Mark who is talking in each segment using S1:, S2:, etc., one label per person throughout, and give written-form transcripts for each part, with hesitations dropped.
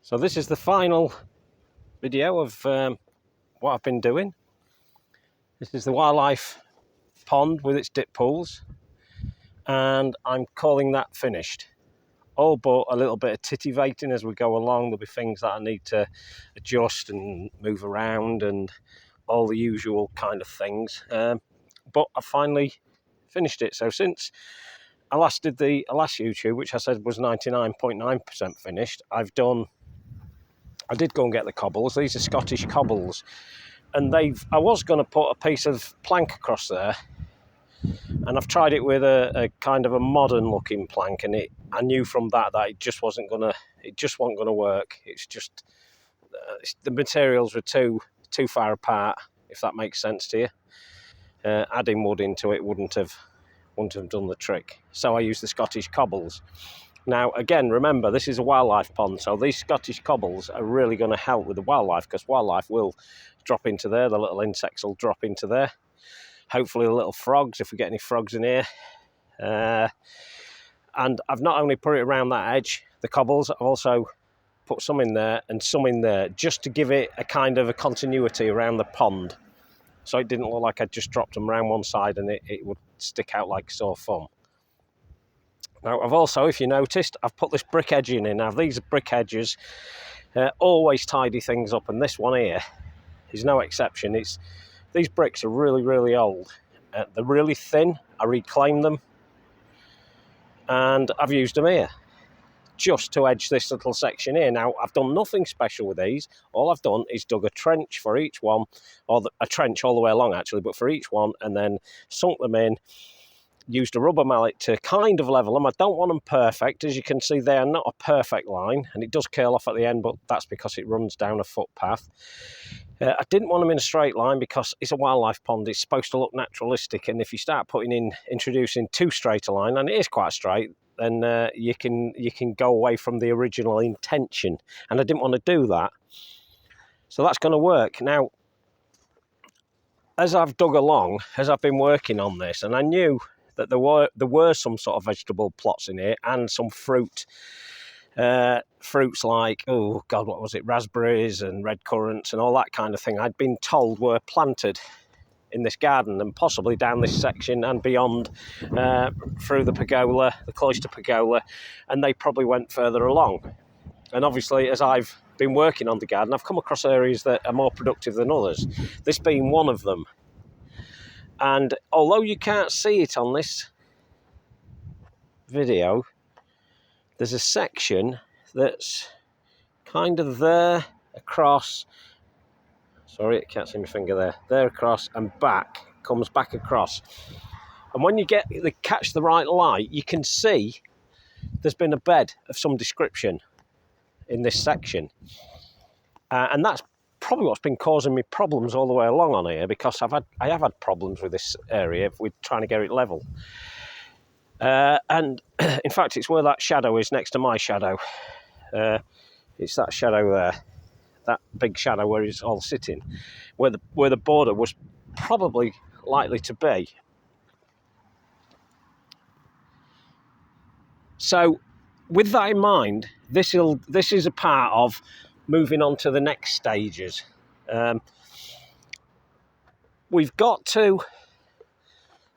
S1: So this is the final video of what I've been doing. This is the wildlife pond with its dip pools, and I'm calling that finished. All but a little bit of titivating as we go along. There'll be things that I need to adjust and move around and all the usual kind of things. But I finally finished it. So since I last did the last YouTube, which I said was 99.9% finished, I did go and get the cobbles. These are Scottish cobbles, and I was going to put a piece of plank across there, and I've tried it with a kind of a modern looking plank, and I knew from that it just wasn't gonna work. It's just the materials were too far apart, if that makes sense to you. Adding wood into it wouldn't have done the trick. So I used the Scottish cobbles. Now, again, remember, this is a wildlife pond, so these Scottish cobbles are really going to help with the wildlife, because wildlife will drop into there, the little insects will drop into there, hopefully the little frogs, if we get any frogs in here. And I've not only put it around that edge, the cobbles, I've also put some in there and some in there, just to give it a kind of a continuity around the pond, so it didn't look like I'd just dropped them around one side and it would stick out like sore thumb. Now, I've also, if you noticed, I've put this brick edging in. Now, these brick edges always tidy things up, and this one here is no exception. These bricks are really, really old. They're really thin. I reclaimed them, and I've used them here just to edge this little section here. Now, I've done nothing special with these. All I've done is dug a trench for each one, or a trench all the way along, actually, but for each one, and then sunk them in. Used a rubber mallet to kind of level them. I don't want them perfect. As you can see, they are not a perfect line, and it does curl off at the end, but that's because it runs down a footpath. I didn't want them in a straight line because it's a wildlife pond. It's supposed to look naturalistic, and if you start introducing too straight a line, and it is quite straight, then you can go away from the original intention, and I didn't want to do that. So that's going to work. Now, as I've dug along, as I've been working on this, and I knew that there were some sort of vegetable plots in here and some fruits like, oh God, what was it, raspberries and red currants and all that kind of thing, I'd been told were planted in this garden and possibly down this section and beyond, through the pergola, the cloister pergola, and they probably went further along. And obviously, as I've been working on the garden, I've come across areas that are more productive than others, this being one of them. And although you can't see it on this video, there's a section that's kind of there across, sorry, I can't see my finger there across and back, comes back across. And when you catch the right light, you can see there's been a bed of some description in this section. And that's probably what's been causing me problems all the way along on here, because I have had problems with this area with trying to get it level. And in fact, it's where that shadow is next to my shadow. It's that shadow there, that big shadow where it's all sitting, where the border was probably likely to be. So, with that in mind, this is a part of moving on to the next stages. We've got to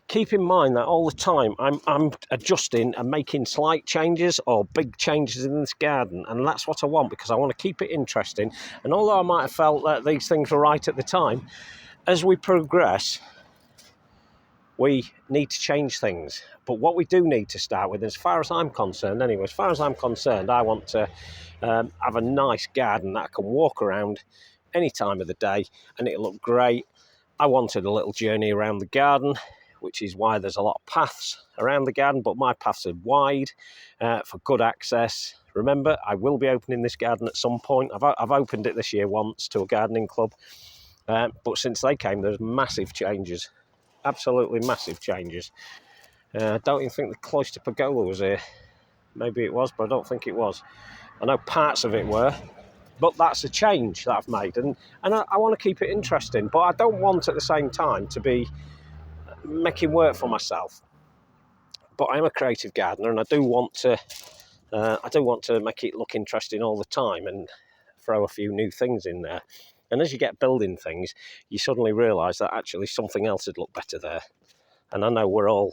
S1: keep in mind that all the time I'm adjusting and making slight changes or big changes in this garden, and that's what I want, because I want to keep it interesting. And although I might have felt that these things were right at the time, as we progress, we need to change things. But what we do need to start with, as far as I'm concerned anyway, I want to have a nice garden that I can walk around any time of the day and it'll look great. I wanted a little journey around the garden, which is why there's a lot of paths around the garden, but my paths are wide for good access. Remember, I will be opening this garden at some point. I've opened it this year once to a gardening club, but since they came, there's massive changes. Absolutely massive changes. I don't even think the cloister pergola was here. Maybe it was, but I don't think it was. I know parts of it were, but that's a change that I've made, and I want to keep it interesting, but I don't want at the same time to be making work for myself. But I'm a creative gardener, and I do want to I do want to make it look interesting all the time and throw a few new things in there. And as you get building things, you suddenly realise that actually something else would look better there. And I know we're all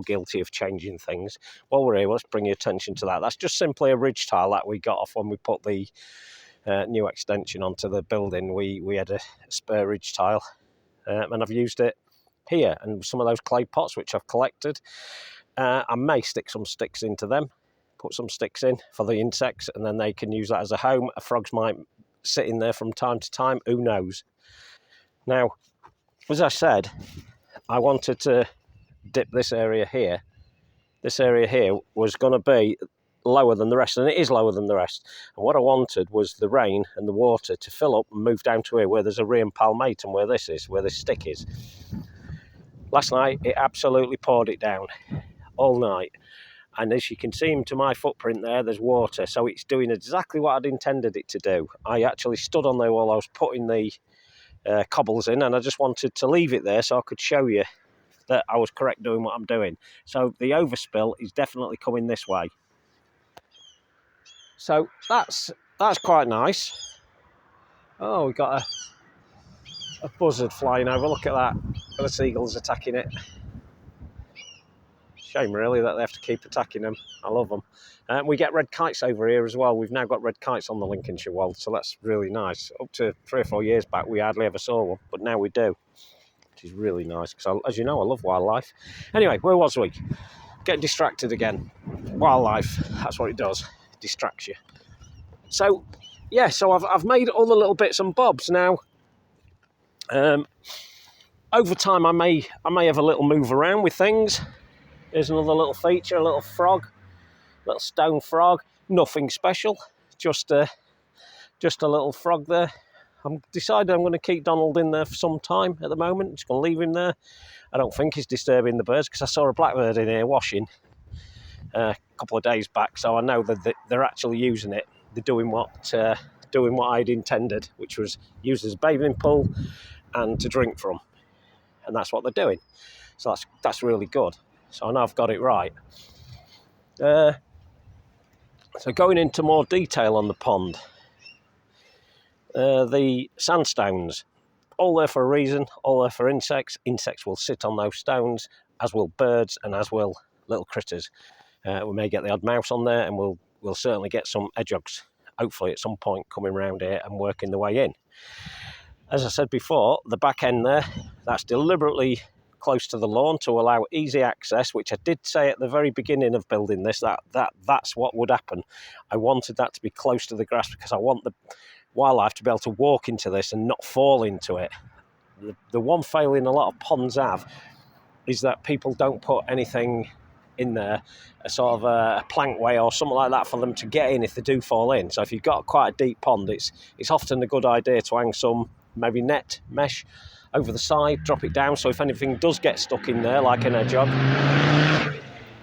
S1: guilty of changing things. While we're here, let's bring your attention to that. That's just simply a ridge tile that we got off when we put the new extension onto the building. We had a spare ridge tile, and I've used it here, and some of those clay pots which I've collected. I may stick some sticks into them, put some sticks in for the insects, and then they can use that as a home. Frogs might sit in there from time to time, who knows. Now, as I said, I wanted to dip this area here. This area here was going to be lower than the rest, and it is lower than the rest. And what I wanted was the rain and the water to fill up and move down to here where there's a Rheum palmatum, where this is, where this stick is. Last night it absolutely poured it down all night, and as you can see to my footprint there's water, so it's doing exactly what I'd intended it to do. I actually stood on there while I was putting the cobbles in, and I just wanted to leave it there so I could show you that I was correct doing what I'm doing. So the overspill is definitely coming this way. So that's quite nice. Oh, we got a buzzard flying over. Look at that. The seagulls attacking it. Shame really that they have to keep attacking them. I love them. We get red kites over here as well. We've now got red kites on the Lincolnshire Wold, so that's really nice. Up to 3 or 4 years back, we hardly ever saw one, but now we do, which is really nice because, as you know, I love wildlife. Anyway, where was we? Getting distracted again. Wildlife, that's what it does. It distracts you. So, yeah, so I've made all the little bits and bobs now. Over time, I may have a little move around with things. Here's another little feature, a little frog, little stone frog. Nothing special, just a little frog there. I'm decided I'm going to keep Donald in there for some time at the moment. Just going to leave him there. I don't think he's disturbing the birds because I saw a blackbird in here washing a couple of days back, so I know that they're actually using it. They're doing what I'd intended, which was used as a bathing pool and to drink from, and that's what they're doing. So that's really good. So I know I've got it right. So going into more detail on the pond, the sandstones, all there for a reason, all there for insects. Insects will sit on those stones, as will birds and as will little critters. We may get the odd mouse on there, and we'll certainly get some hedgehogs, hopefully at some point, coming round here and working their way in. As I said before, the back end there, that's deliberately close to the lawn to allow easy access, which I did say at the very beginning of building this, that's what would happen. I wanted that to be close to the grass because I want the wildlife to be able to walk into this and not fall into it. The one failing a lot of ponds have is that people don't put anything in there, a sort of a plankway or something like that for them to get in if they do fall in. So if you've got quite a deep pond, it's often a good idea to hang some maybe net mesh over the side, drop it down, so if anything does get stuck in there, like an hedgehog,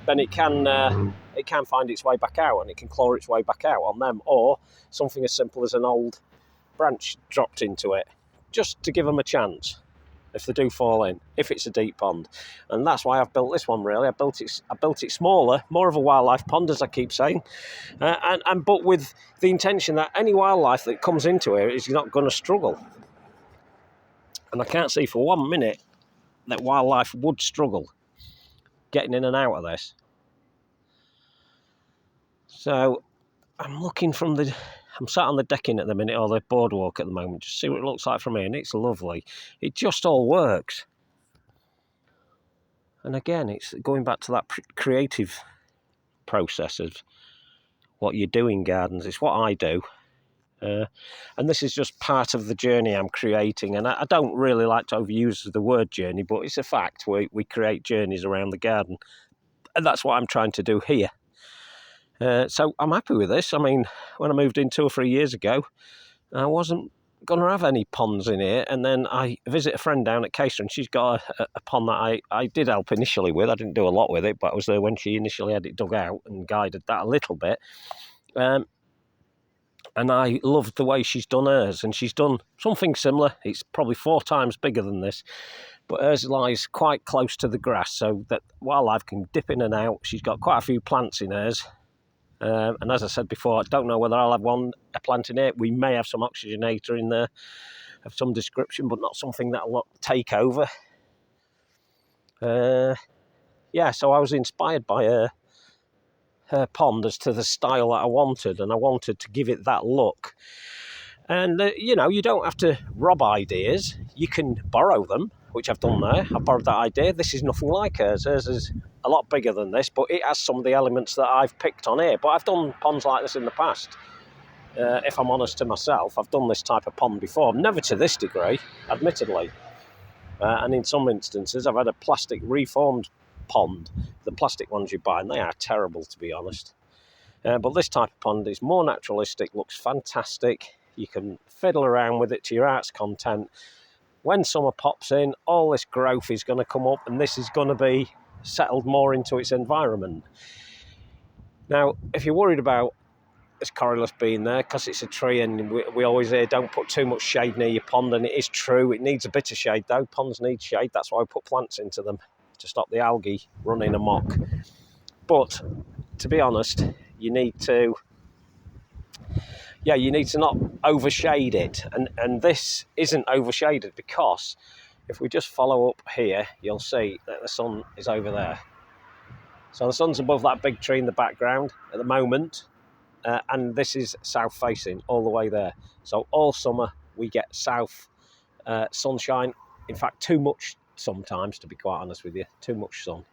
S1: then it can find its way back out, and it can claw its way back out on them, or something as simple as an old branch dropped into it, just to give them a chance if they do fall in, if it's a deep pond. And that's why I've built this one, really. I built it smaller, more of a wildlife pond, as I keep saying, but with the intention that any wildlife that comes into here is not going to struggle. And I can't see for 1 minute that wildlife would struggle getting in and out of this. So I'm sat on the decking at the minute, or the boardwalk at the moment, just see what it looks like from here, and it's lovely. It just all works. And again, it's going back to that creative process of what you do in gardens. It's what I do. And this is just part of the journey I'm creating. And I don't really like to overuse the word journey, but it's a fact. We create journeys around the garden. And that's what I'm trying to do here. So I'm happy with this. I mean, when I moved in 2 or 3 years ago, I wasn't going to have any ponds in here. And then I visit a friend down at Caister, and she's got a pond that I did help initially with. I didn't do a lot with it, but I was there when she initially had it dug out and guided that a little bit. And I loved the way she's done hers, and she's done something similar. It's probably 4 times bigger than this, but hers lies quite close to the grass so that wildlife can dip in and out. She's got quite a few plants in hers, And as I said before, I don't know whether I'll have a plant in it. We may have some oxygenator in there of some description, but not something that'll take over. Yeah, so I was inspired by her pond as to the style that I wanted, and I wanted to give it that look. And, you know, you don't have to rob ideas. You can borrow them, which I've done there. I borrowed that idea. This is nothing like hers. Hers is a lot bigger than this, but it has some of the elements that I've picked on here. But I've done ponds like this in the past. If I'm honest to myself, I've done this type of pond before. Never to this degree, admittedly. And in some instances, I've had a plastic reformed pond. The plastic ones you buy, and they are terrible, to be honest. But this type of pond is more naturalistic, looks fantastic. You can fiddle around with it to your heart's content. When summer pops in, all this growth is going to come up, and this is going to be settled more into its environment. Now, if you're worried about this corylus being there, because it's a tree, and we always hear don't put too much shade near your pond, and it is true, it needs a bit of shade though. Ponds need shade, that's why we put plants into them, to stop the algae running amok. But, to be honest, you need to not overshade it, and this isn't overshaded, because if we just follow up here, you'll see that the sun is over there. So the sun's above that big tree in the background at the moment, and this is south facing all the way there. So all summer we get south sunshine, in fact too much sometimes, to be quite honest with you, too much sun.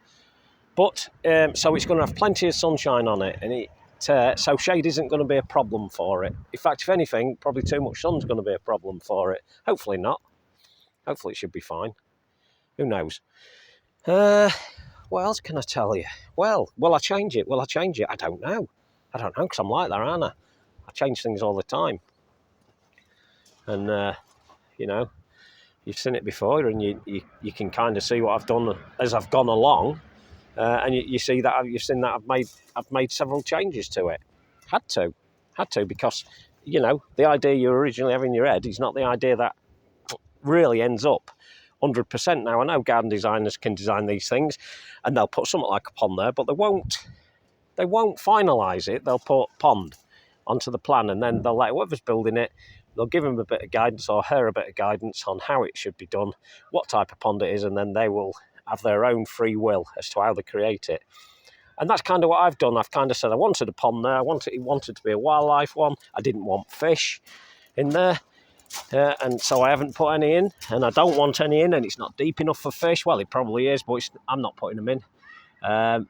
S1: But so it's going to have plenty of sunshine on it, and so shade isn't going to be a problem for it. In fact, if anything, probably too much sun's going to be a problem for it. Hopefully not. Hopefully it should be fine. Who knows? What else can I tell you? Well, will I change it? I don't know. Because I'm like that, aren't I? I change things all the time. And, you know, you've seen it before, and you can kind of see what I've done as I've gone along. And you see that you've seen that I've made several changes to it. Had to, because, you know, the idea you originally have in your head is not the idea that really ends up 100%. Now, I know garden designers can design these things, and they'll put something like a pond there, but they won't finalise it. They'll put pond onto the plan, and then they'll let whoever's building it, they'll give him a bit of guidance, or her a bit of guidance on how it should be done, what type of pond it is, and then they will have their own free will as to how they create it. And that's kind of what I've done. I've kind of said I wanted a pond there. It wanted to be a wildlife one. I didn't want fish in there. And so I haven't put any in, and I don't want any in, and it's not deep enough for fish. Well, it probably is, but I'm not putting them in. I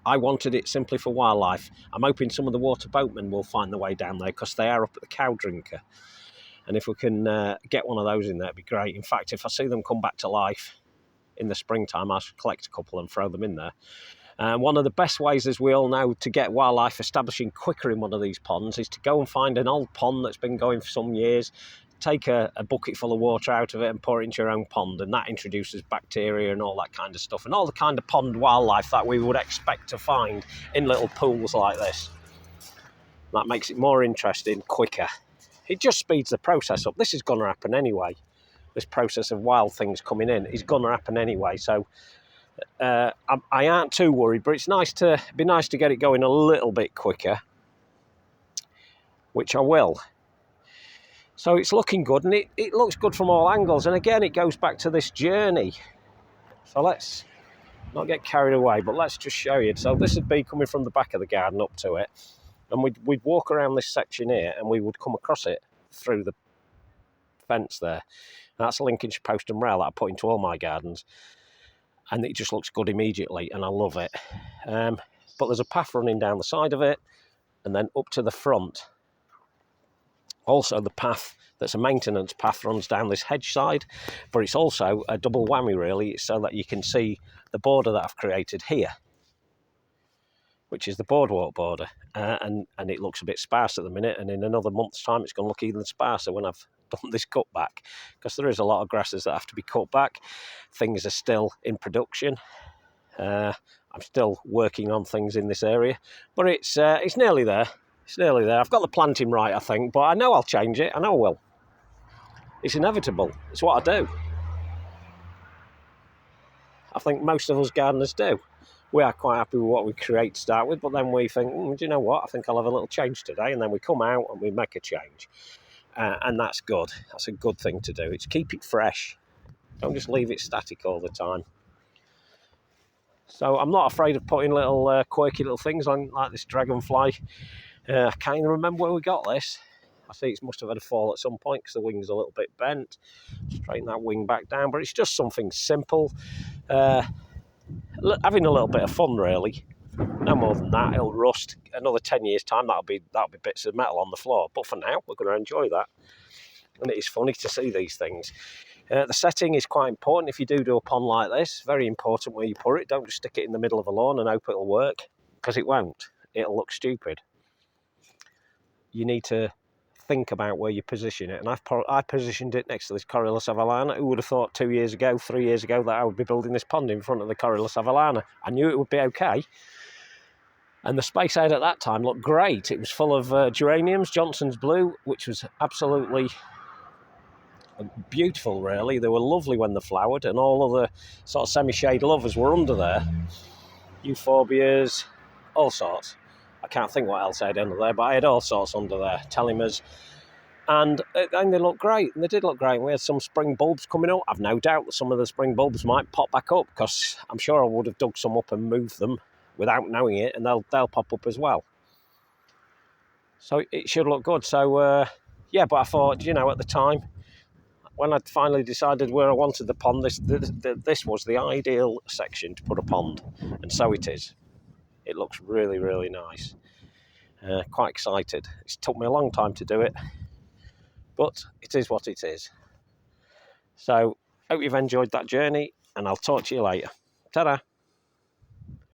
S1: wanted it simply for wildlife. I'm hoping some of the water boatmen will find their way down there, because they are up at the Cow Drinker. And if we can get one of those in there, it'd be great. In fact, if I see them come back to life in the springtime, I'll collect a couple and throw them in there. One of the best ways, as we all know, to get wildlife establishing quicker in one of these ponds is to go and find an old pond that's been going for some years, take a bucket full of water out of it and pour it into your own pond, and that introduces bacteria and all that kind of stuff, and all the kind of pond wildlife that we would expect to find in little pools like this. That makes it more interesting, quicker. It just speeds the process up. This is going to happen anyway. This process of wild things coming in is going to happen anyway. So I aren't too worried, but it'd be nice to get it going a little bit quicker, which I will. So it's looking good, and it looks good from all angles. And again, it goes back to this journey. So let's not get carried away, but let's just show you. So this would be coming from the back of the garden up to it. And we'd walk around this section here, and we would come across it through the fence there. And that's a Lincolnshire post and rail that I put into all my gardens. And it just looks good immediately, and I love it. But there's a path running down the side of it, and then up to the front. Also, the path that's a maintenance path runs down this hedge side, but it's also a double whammy, really, so that you can see the border that I've created here, which is the boardwalk border. And it looks a bit sparse at the minute, and in another month's time it's going to look even sparser when I've done this cut back, because there is a lot of grasses that have to be cut back. Things are still in production. I'm still working on things in this area, but it's nearly there. It's nearly there. I've got the planting right, I think, but I know I'll change it. I know I will. It's inevitable. It's what I do. I think most of us gardeners do. we are quite happy with what we create to start with, but then we think, do you know what, I think I'll have a little change today, and then we come out and we make a change. And that's good. That's a good thing to do. It's keep it fresh. Don't just leave it static all the time. So I'm not afraid of putting little quirky little things on, like this dragonfly. I can't even remember where we got this. I see it must have had a fall at some point because the wing's a little bit bent. Straighten that wing back down, but it's just something simple. Having a little bit of fun, really. No more than that. It'll rust. Another 10 years' time, that'll be bits of metal on the floor. But for now, we're going to enjoy that. And it is funny to see these things. The setting is quite important if you do a pond like this. Very important where you put it. Don't just stick it in the middle of the lawn and hope it'll work, because it won't. It'll look stupid. You need to think about where you position it. And I positioned it next to this Corylla Savillana. Who would have thought 2 years ago, 3 years ago, that I would be building this pond in front of the Corylla Savillana? I knew it would be okay. And the space I had at that time looked great. It was full of geraniums, Johnson's Blue, which was absolutely beautiful, really. They were lovely when they flowered, and all of the sort of semi-shade lovers were under there. Euphorbias, all sorts. I can't think what else I had under there, but I had all sorts under there. Telemas. And they looked great, and they did look great. We had some spring bulbs coming up. I've no doubt that some of the spring bulbs might pop back up, because I'm sure I would have dug some up and moved them without knowing it, and they'll pop up as well. So it should look good. So, yeah, but I thought, at the time, when I finally decided where I wanted the pond, this was the ideal section to put a pond, and so it is. It looks really, really nice. Quite excited. It's took me a long time to do it, but it is what it is. So, hope you've enjoyed that journey, and I'll talk to you later. Ta-da!